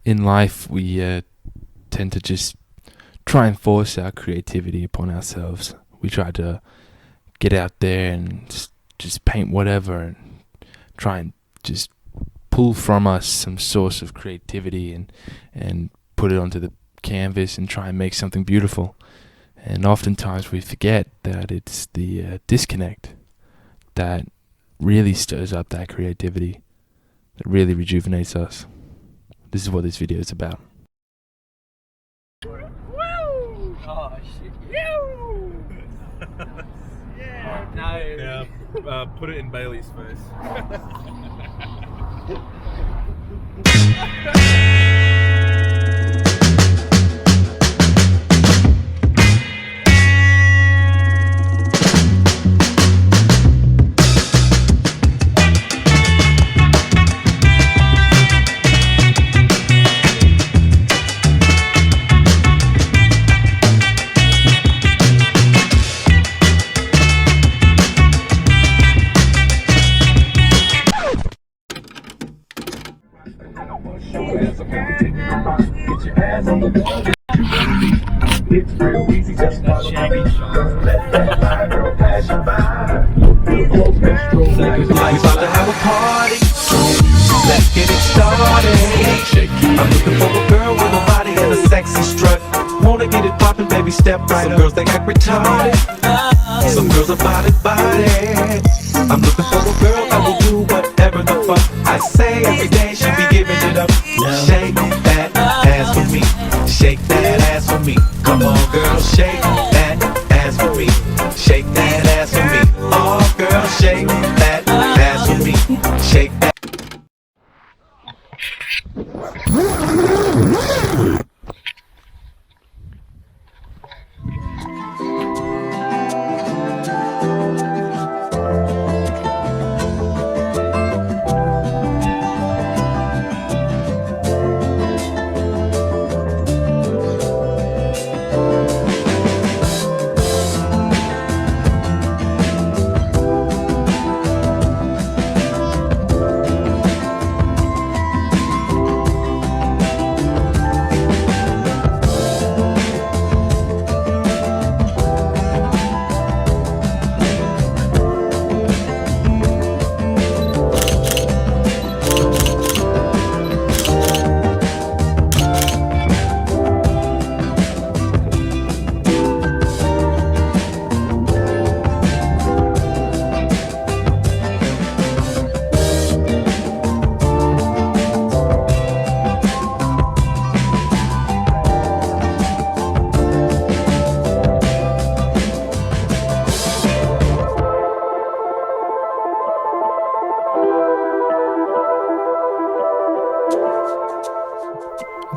In life, we tend to just try and force our creativity upon ourselves. We try to get out there and just paint whatever and try and just pull from us some source of creativity and put it onto the canvas and try and make something beautiful. And oftentimes we forget that it's the disconnect that really stirs up that creativity, that really rejuvenates us. This is what this video is about. Woo! Oh shit! Woo! Yeah. No. Now, put it in Bailey's first. It's real easy, just follow me. Let that fine girl pass you by. We about to have a party. Let's get it started. I'm looking for a girl with a body and a sexy strut. Wanna get it poppin', baby, step right up. Some girls, they act retarded. Some girls are body. I'm looking for a girl that will do whatever the fuck I say. Every day she be giving it up. Shake that ass for me. Shake that ass for me. Come on, girl, shake that ass for me. Shake that ass for me. Oh, girl, shake that ass for me. Shake that.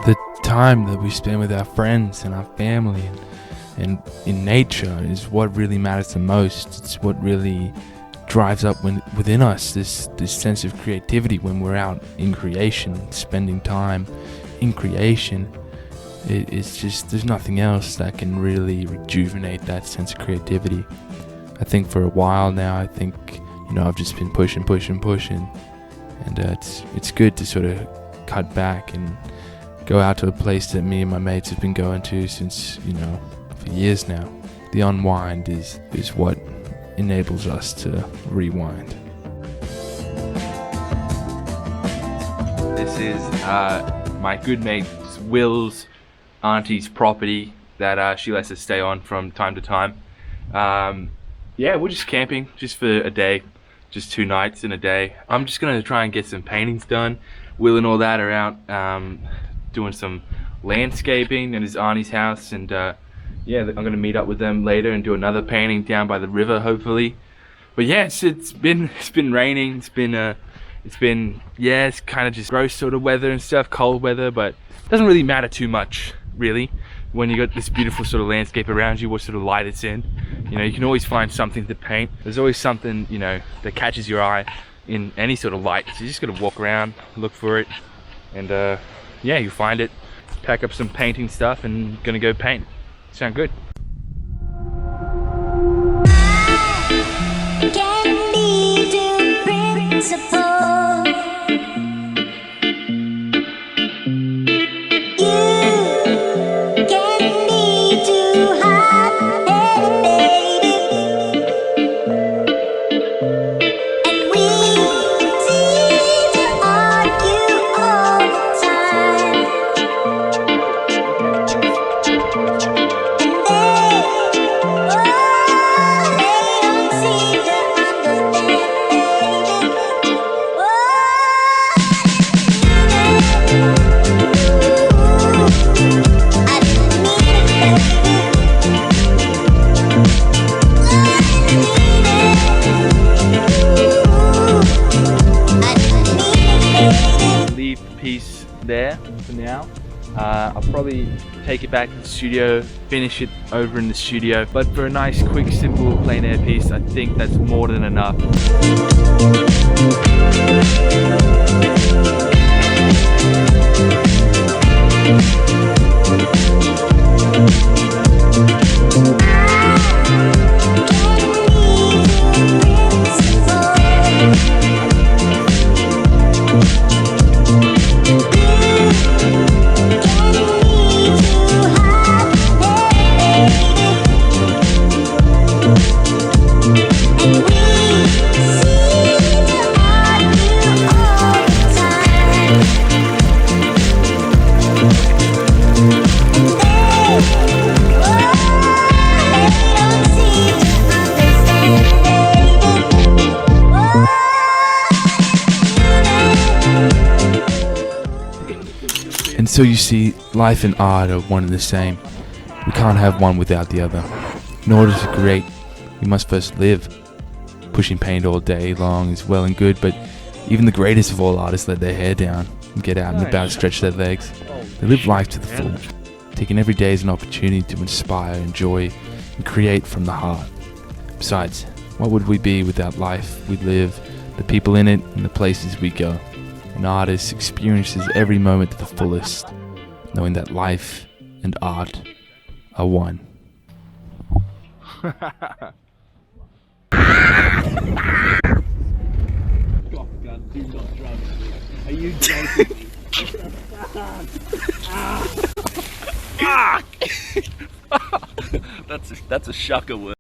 The time that we spend with our friends and our family and in nature is what really matters the most. It's what really drives up within us this sense of creativity when we're out in creation, spending time in creation. It's just, there's nothing else that can really rejuvenate that sense of creativity. I think for a while now, I've just been pushing, and it's good to sort of cut back and go out to a place that me and my mates have been going to since, for years now. The unwind is what enables us to rewind. This is my good mate Will's auntie's property that she lets us stay on from time to time. Yeah, we're just camping just for a day, just 2 nights in a day. I'm just gonna try and get some paintings done. Will and all that are out doing some landscaping at his auntie's house, and yeah, I'm gonna meet up with them later and do another painting down by the river, hopefully. But yeah, it's been raining. It's kind of just gross sort of weather and stuff, cold weather, but it doesn't really matter too much, really, when you got this beautiful sort of landscape around you, what sort of light it's in. You can always find something to paint. There's always something, that catches your eye in any sort of light. So you just gotta walk around, look for it, and yeah, you find it, pack up some painting stuff, and gonna go paint. Sound good? Can be the principle. now. I'll probably take it back to the studio, finish it over in the studio. But for a nice, quick, simple, plein air piece, I think that's more than enough. And so you see, life and art are one and the same. We can't have one without the other. In order to create, we must first live. Pushing paint all day long is well and good, but even the greatest of all artists let their hair down and get out and about, stretch their legs. They live life to the full, taking every day as an opportunity to inspire, enjoy, and create from the heart. Besides, what would we be without life we live, the people in it, and the places we go? An artist experiences every moment to the fullest, knowing that life and art are one. Shotgun, do not drive it. Are you joking me? That's a shocker word.